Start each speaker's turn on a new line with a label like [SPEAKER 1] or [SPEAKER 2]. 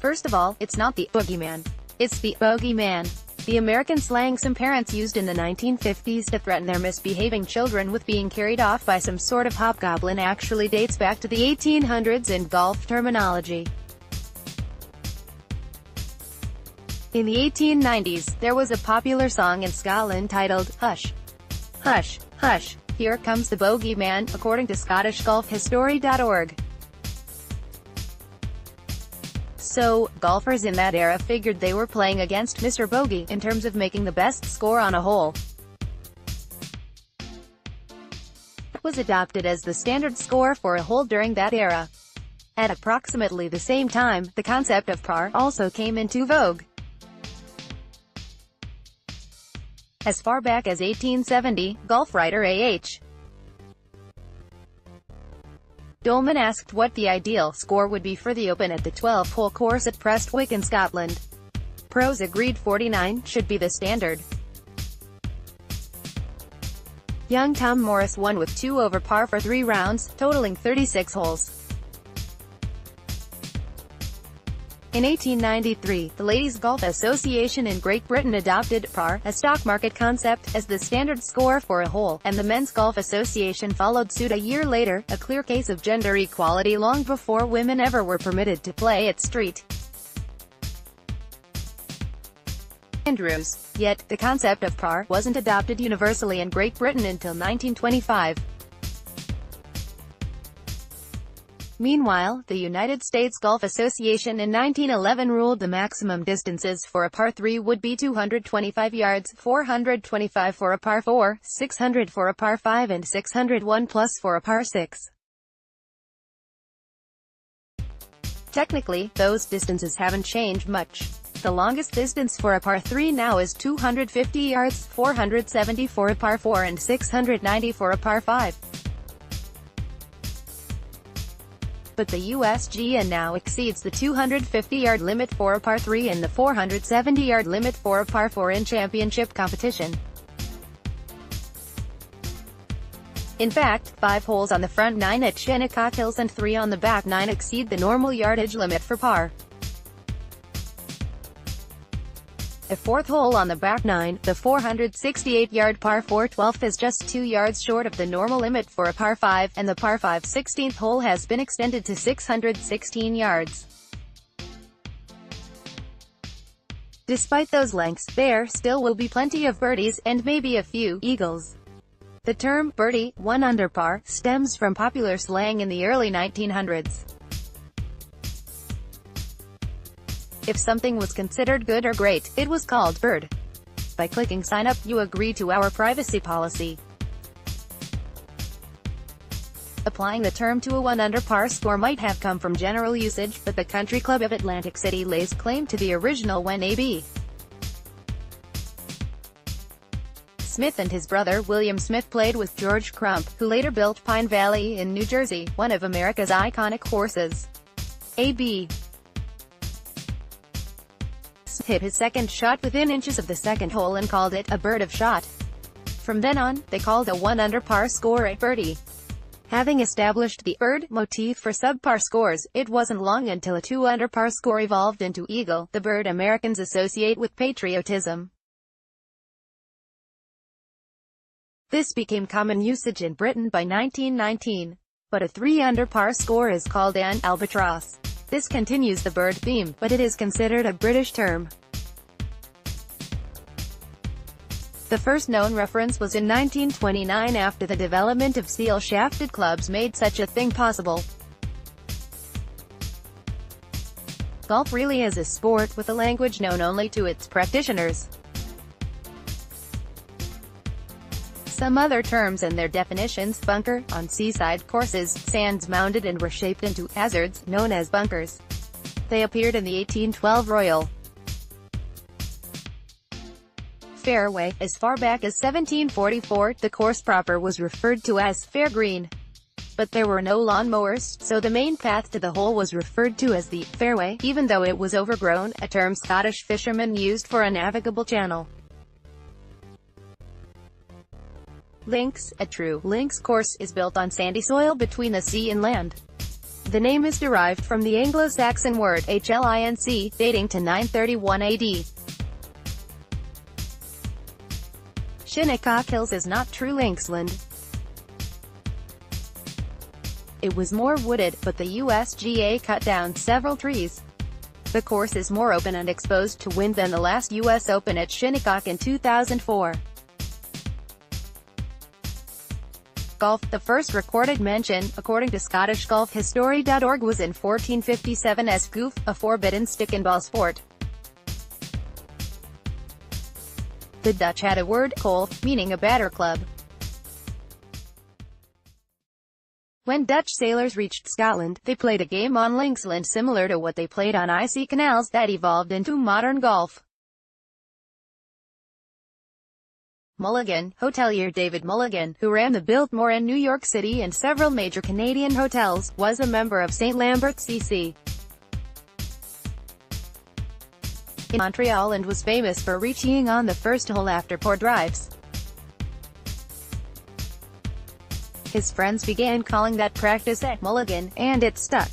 [SPEAKER 1] First of all, it's not the boogeyman. It's the Bogey Man. The American slang some parents used in the 1950s to threaten their misbehaving children with being carried off by some sort of hobgoblin actually dates back to the 1800s in golf terminology. In the 1890s, there was a popular song in Scotland titled, "Hush, Hush, Hush, Here Comes the Bogey Man," according to ScottishGolfHistory.org. So, golfers in that era figured they were playing against Mr. Bogey, in terms of making the best score on a hole. It was adopted as the standard score for a hole during that era. At approximately the same time, the concept of par also came into vogue. As far back as 1870, golf writer A.H. Dolman asked what the ideal score would be for the Open at the 12-hole course at Prestwick in Scotland. Pros agreed 49 should be the standard. Young Tom Morris won with 2 over par for 3 rounds, totaling 36 holes. In 1893, the Ladies Golf Association in Great Britain adopted par, a stock market concept, as the standard score for a hole, and the Men's Golf Association followed suit a year later, a clear case of gender equality long before women ever were permitted to play at street Andrews. Yet, the concept of par wasn't adopted universally in Great Britain until 1925. Meanwhile, the United States Golf Association in 1911 ruled the maximum distances for a par 3 would be 225 yards, 425 for a par 4, 600 for a par 5 and 601 plus for a par 6. Technically, those distances haven't changed much. The longest distance for a par 3 now is 250 yards, 470 for a par 4 and 690 for a par 5. But the USGA now exceeds the 250-yard limit for a par 3 and the 470-yard limit for a par 4 in championship competition. In fact, 5 holes on the front 9 at Shinnecock Hills and 3 on the back 9 exceed the normal yardage limit for par. A 4th hole on the back 9, the 468-yard par 4 12th is just 2 yards short of the normal limit for a par 5, and the par 5 16th hole has been extended to 616 yards. Despite those lengths, there still will be plenty of birdies, and maybe a few eagles. The term birdie, 1 under par, stems from popular slang in the early 1900s. If something was considered good or great, it was called bird. By clicking sign up, you agree to our privacy policy. Applying the term to a 1 under par score might have come from general usage, but the Country Club of Atlantic City lays claim to the original when A.B. Smith and his brother William Smith played with George Crump, who later built Pine Valley in New Jersey, one of America's iconic courses. A.B. hit his second shot within inches of the second hole and called it a bird of shot. From then on, they called a 1 under par score a birdie. Having established the bird motif for subpar scores, it wasn't long until a 2 under par score evolved into eagle, the bird Americans associate with patriotism. This became common usage in Britain by 1919. But a 3 under par score is called an albatross. This continues the bird theme, but it is considered a British term. The first known reference was in 1929 after the development of seal-shafted clubs made such a thing possible. Golf really is a sport with a language known only to its practitioners. Some other terms and their definitions: bunker, on seaside courses, sands mounded and were shaped into hazards, known as bunkers. They appeared in the 1812 Royal Fairway. As far back as 1744, the course proper was referred to as fair green. But there were no lawnmowers, so the main path to the hole was referred to as the fairway, even though it was overgrown, a term Scottish fishermen used for a navigable channel. Links. A true links course is built on sandy soil between the sea and land. The name is derived from the Anglo-Saxon word hlinc, dating to 931 AD. Shinnecock Hills is not true Linksland. It was more wooded, but the USGA cut down several trees. The course is more open and exposed to wind than the last US Open at Shinnecock in 2004. Golf. The first recorded mention, according to ScottishGolfHistory.org, was in 1457 as goof, a forbidden stick-and-ball sport. The Dutch had a word, kolf, meaning a batter club. When Dutch sailors reached Scotland, they played a game on Linksland similar to what they played on icy canals that evolved into modern golf. Mulligan. Hotelier David Mulligan, who ran the Biltmore in New York City and several major Canadian hotels, was a member of St. Lambert CC in Montreal and was famous for reaching on the first hole after poor drives. His friends began calling that practice at Mulligan, and it stuck.